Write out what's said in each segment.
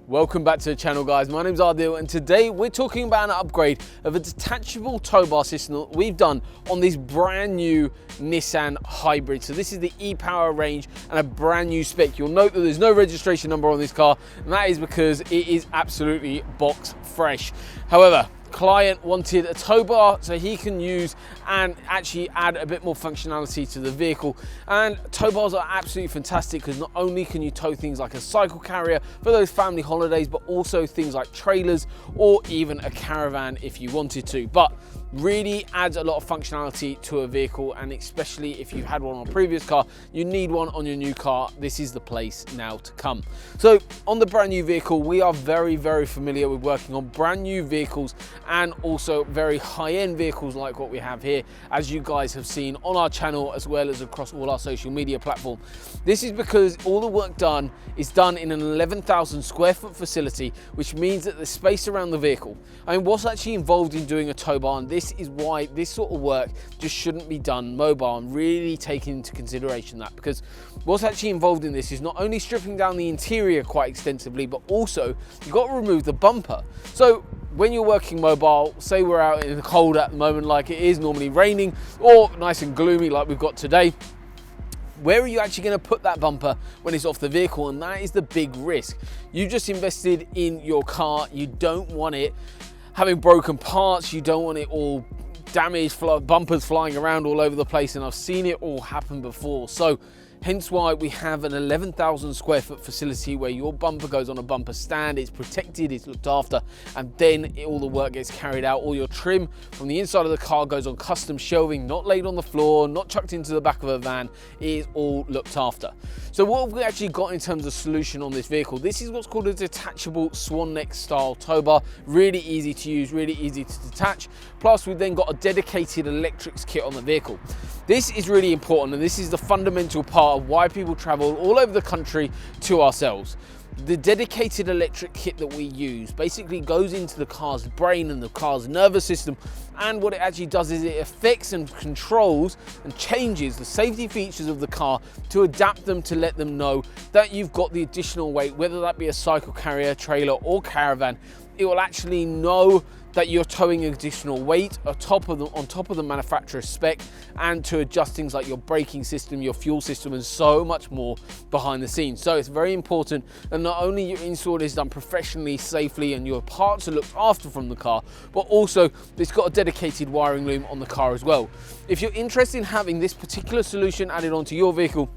Welcome back to the channel, guys. My name's Adil and today we're talking about an upgrade of a detachable tow bar system that we've done on this brand new Nissan Hybrid. So this is the e-Power range and a brand new spec. You'll note that there's no registration number on this car, and that is because it is absolutely box fresh. However, client wanted a tow bar so he can use and actually add a bit more functionality to the vehicle. And tow bars are absolutely fantastic because not only can you tow things like a cycle carrier for those family holidays, but also things like trailers or even a caravan if you wanted to. But really adds a lot of functionality to a vehicle, and especially if you had one on a previous car, you need one on your new car. This is the place now to come. So on the brand new vehicle, we are very familiar with working on brand new vehicles and also very high-end vehicles like what we have here, as you guys have seen on our channel as well as across all our social media platforms. This is because all the work done is done in an 11,000 square foot facility, which means that the space around the vehicle, I mean, what's actually involved in doing a tow bar, and this is why this sort of work just shouldn't be done mobile, and really taking into consideration that, because what's actually involved in this is not only stripping down the interior quite extensively, but also you've got to remove the bumper. So when you're working mobile, say we're out in the cold at the moment like it is, normally raining or nice and gloomy like we've got today, where are you actually going to put that bumper when it's off the vehicle? And that is the big risk. You just invested in your car, you don't want it having broken parts, you don't want it all damaged, bumpers flying around all over the place, and I've seen it all happen before. So hence why we have an 11,000 square foot facility where your bumper goes on a bumper stand, it's protected, it's looked after, and then all the work gets carried out. All your trim from the inside of the car goes on custom shelving, not laid on the floor, not chucked into the back of a van. It is all looked after. So what have we actually got in terms of solution on this vehicle? This is what's called a detachable swan neck style tow bar. Really easy to use, really easy to detach. Plus we've then got a dedicated electrics kit on the vehicle. This is really important, and this is the fundamental part of why people travel all over the country to ourselves. The dedicated electric kit that we use basically goes into the car's brain and the car's nervous system, and what it actually does is it affects and controls and changes the safety features of the car to adapt them to let them know that you've got the additional weight, whether that be a cycle carrier, trailer or caravan. It will actually know that you're towing additional weight on top of the manufacturer's spec, and to adjust things like your braking system, your fuel system, and so much more behind the scenes. So it's very important that not only your install is done professionally, safely, and your parts are looked after from the car, but also it's got a dedicated wiring loom on the car as well. If you're interested in having this particular solution added onto your vehicle,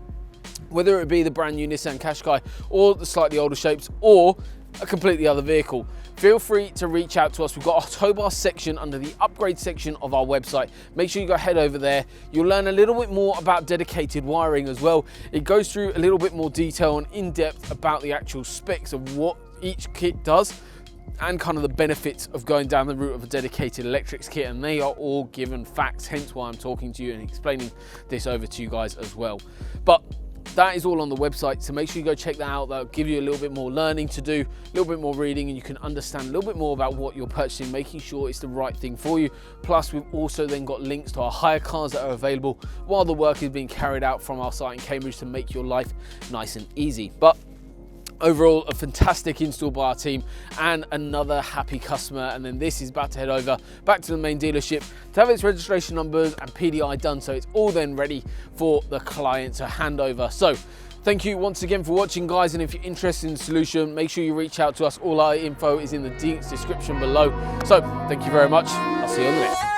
whether it be the brand new Nissan Qashqai or the slightly older shapes or a completely other vehicle, feel free to reach out to us. We've got our tow bar section under the upgrade section of our website. Make sure you go head over there. You'll learn a little bit more about dedicated wiring as well. It goes through a little bit more detail and in depth about the actual specs of what each kit does, and kind of the benefits of going down the route of a dedicated electrics kit, and they are all given facts, hence why I'm talking to you and explaining this over to you guys as well. But that is all on the website, so make sure you go check that out. That'll give you a little bit more learning to do, a little bit more reading, and you can understand a little bit more about what you're purchasing, making sure it's the right thing for you. Plus we've also then got links to our hire cars that are available while the work is being carried out from our site in Cambridge to make your life nice and easy. But overall, a fantastic install by our team and another happy customer. And then this is about to head over back to the main dealership to have its registration numbers and PDI done, so it's all then ready for the client to hand over. So thank you once again for watching, guys, and if you're interested in the solution, make sure you reach out to us. All our info is in the description below. So thank you very much. I'll see you on the next one.